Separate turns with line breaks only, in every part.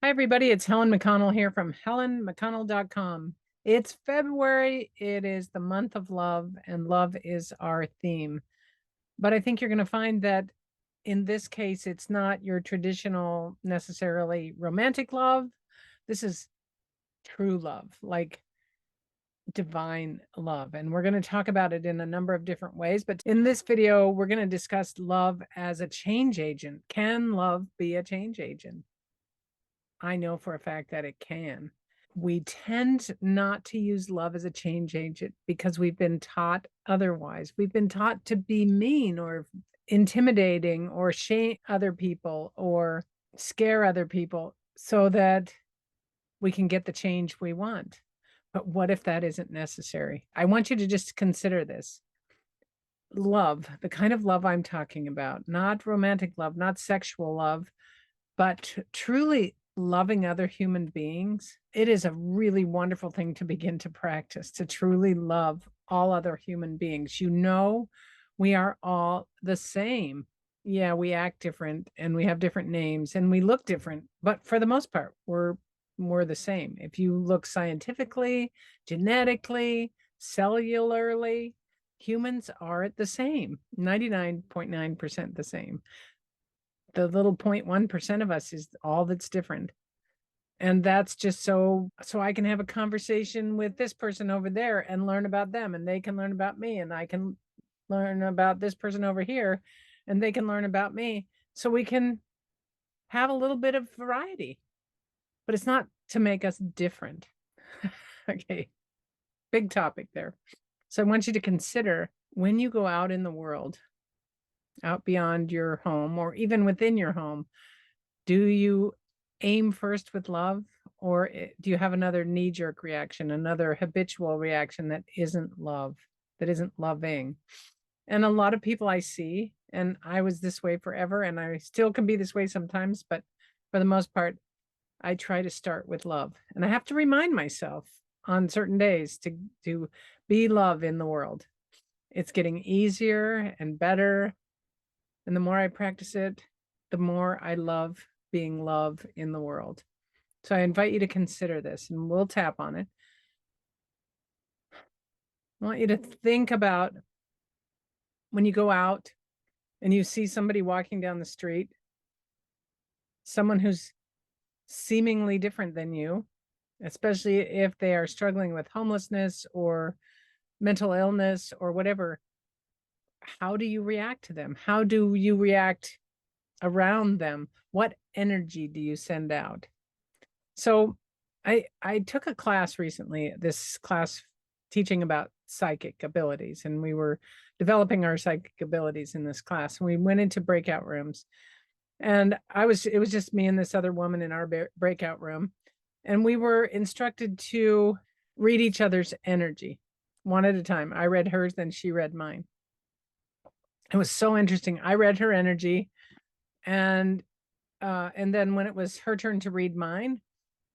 Hi, everybody. It's Helen McConnell here from helenmcconnell.com. It's February. It is the month of love, and love is our theme. But I think you're going to find that in this case, it's not your traditional, necessarily romantic love. This is true love, like divine love. And we're going to talk about it in a number of different ways. But in this video, we're going to discuss love as a change agent. Can love be a change agent? I know for a fact that it can. We tend not to use love as a change agent because we've been taught otherwise. We've been taught to be mean or intimidating or shame other people or scare other people so that we can get the change we want. But what if that isn't necessary? I want you to just consider this. Love, the kind of love I'm talking about, not romantic love, not sexual love, but truly loving other human beings, it is a really wonderful thing to begin to practice, to truly love all other human beings. We are all the same. Yeah, we act different and we have different names and we look different, but for the most part, we're the same. If you look scientifically, genetically, cellularly, humans are the same, 99.9% the same. The little 0.1% of us is all that's different. And that's just so I can have a conversation with this person over there and learn about them, and they can learn about me, and I can learn about this person over here and they can learn about me, so we can have a little bit of variety. But it's not to make us different. Okay, big topic there. So I want you to consider, when you go out in the world, out beyond your home or even within your home, do you aim first with love, or do you have another knee-jerk reaction, another habitual reaction that isn't love, that isn't loving? And a lot of people I see, and I was this way forever, and I still can be this way sometimes, but for the most part, I try to start with love. And I have to remind myself on certain days to be love in the world. It's getting easier and better. And the more I practice it, the more I love being love in the world. So I invite you to consider this, and we'll tap on it. I want you to think about when you go out and you see somebody walking down the street, someone who's seemingly different than you, especially if they are struggling with homelessness or mental illness or whatever. How do you react to them? How do you react around them? What energy do you send out? So I took a class recently, this class teaching about psychic abilities, and we were developing our psychic abilities in this class. And we went into breakout rooms, and it was just me and this other woman in our breakout room, and we were instructed to read each other's energy one at a time. I read hers, then she read mine. It was so interesting. I read her energy, and then when it was her turn to read mine,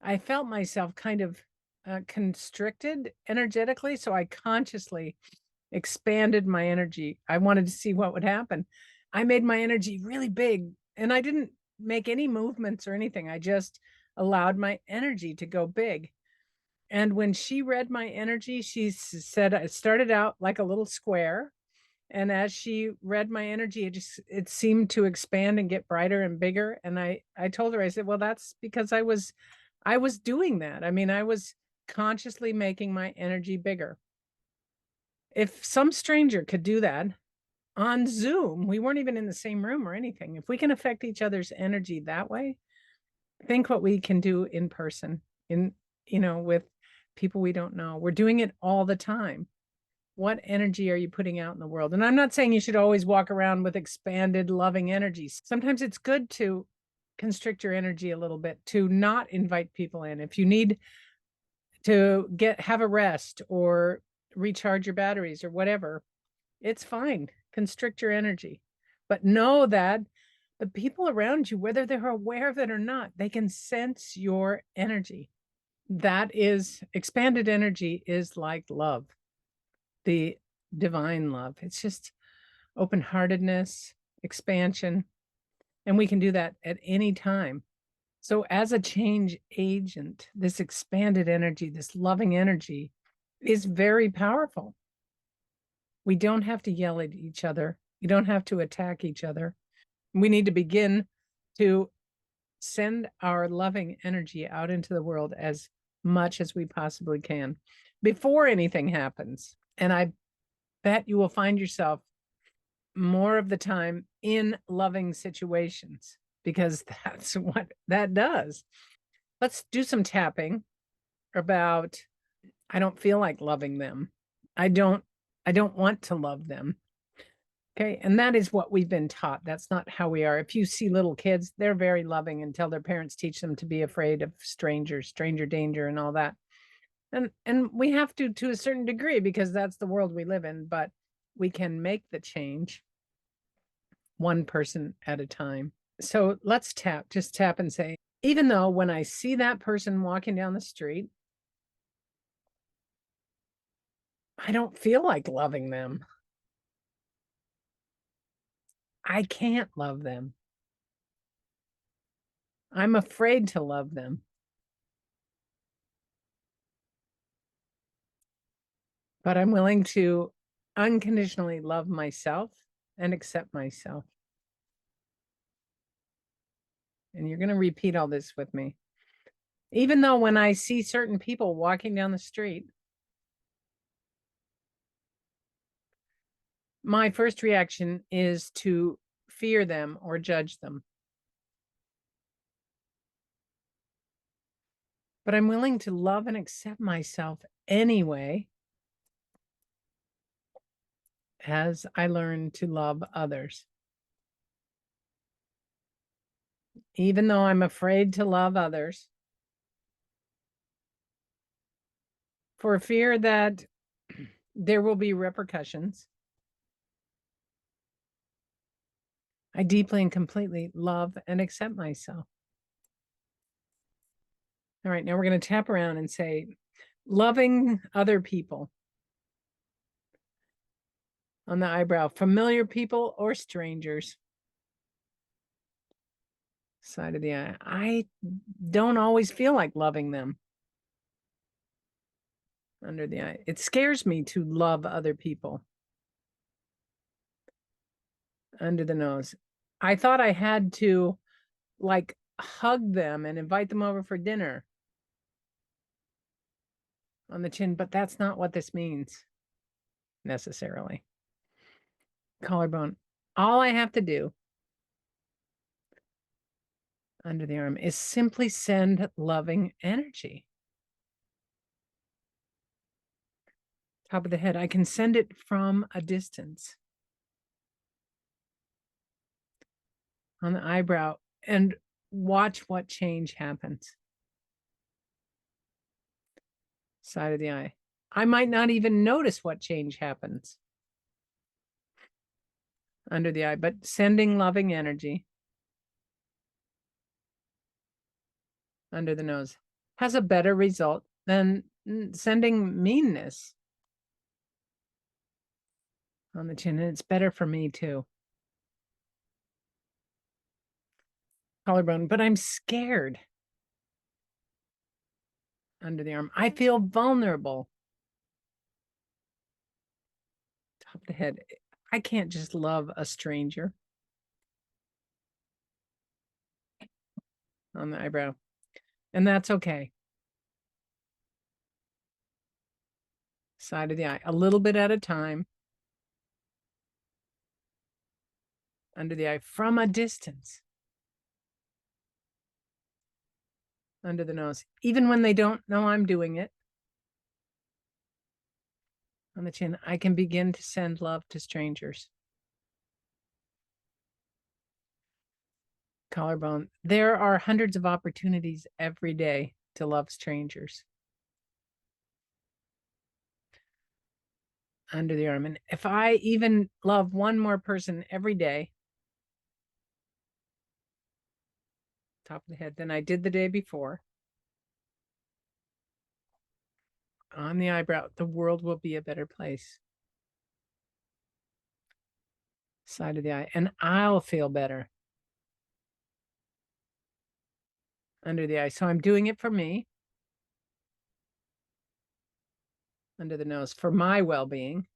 I felt myself kind of constricted energetically. So I consciously expanded my energy. I wanted to see what would happen. I made my energy really big, and I didn't make any movements or anything. I just allowed my energy to go big. And when she read my energy, she said it started out like a little square. And as she read my energy, it seemed to expand and get brighter and bigger. And I told her, I said, well, that's because I was doing that. I mean, I was consciously making my energy bigger. If some stranger could do that on Zoom, we weren't even in the same room or anything. If we can affect each other's energy that way, think what we can do in person, with people we don't know. We're doing it all the time. What energy are you putting out in the world? And I'm not saying you should always walk around with expanded, loving energies. Sometimes it's good to constrict your energy a little bit, to not invite people in. If you need to have a rest or recharge your batteries or whatever, it's fine. Constrict your energy. But know that the people around you, whether they're aware of it or not, they can sense your energy. That is, expanded energy is like love, the divine love. It's just open-heartedness, expansion, and we can do that at any time. So, as a change agent, this expanded energy, this loving energy, is very powerful. We don't have to yell at each other. We don't have to attack each other. We need to begin to send our loving energy out into the world as much as we possibly can before anything happens. And I bet you will find yourself more of the time in loving situations because that's what that does. Let's do some tapping about I don't feel like loving them. I don't I don't want to love them. Okay. And that is what we've been taught. That's not how we are. If you see little kids, they're very loving until their parents teach them to be afraid of strangers, stranger danger, and all that. And we have to a certain degree because that's the world we live in, but we can make the change one person at a time. So let's just tap and say, even though when I see that person walking down the street, I don't feel like loving them. I can't love them. I'm afraid to love them. But I'm willing to unconditionally love myself and accept myself. And you're going to repeat all this with me. Even though when I see certain people walking down the street, my first reaction is to fear them or judge them. But I'm willing to love and accept myself anyway as I learn to love others. Even though I'm afraid to love others, for fear that there will be repercussions, I deeply and completely love and accept myself. All right, now we're going to tap around and say, loving other people on the eyebrow, familiar people or strangers. Side of the eye. I don't always feel like loving them. Under the eye. It scares me to love other people. Under the nose. I thought I had to like hug them and invite them over for dinner. On the chin, but that's not what this means necessarily. Collarbone. All I have to do under the arm is simply send loving energy. Top of the head. I can send it from a distance. On the eyebrow and watch what change happens. Side of the eye. I might not even notice what change happens under the eye, but sending loving energy under the nose has a better result than sending meanness on the chin. And it's better for me too. Collarbone, but I'm scared under the arm. I feel vulnerable. Top of the head. I can't just love a stranger. On the eyebrow. And that's okay. Side of the eye. A little bit at a time. Under the eye from a distance. Under the nose. Even when they don't know I'm doing it. On the chin. I can begin to send love to strangers. Collarbone. There are hundreds of opportunities every day to love strangers. Under the arm. And if I even love one more person every day, top of the head, than I did the day before, on the eyebrow, the world will be a better place. Side of the eye. And I'll feel better. under the eye. So I'm doing it for me, under the nose, for my well-being,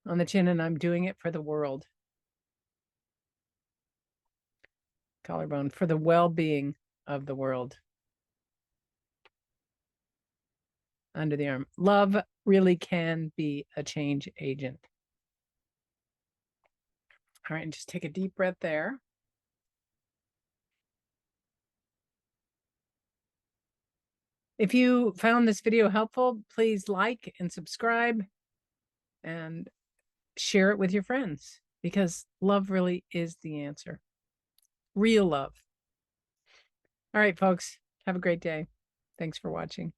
on the chin, and I'm doing it for the world. Collarbone, for the well-being of the world. Under the arm. Love really can be a change agent. All right, and just take a deep breath there. If you found this video helpful, please like and subscribe and share it with your friends, because love really is the answer. Real love. All right, folks, have a great day. Thanks for watching.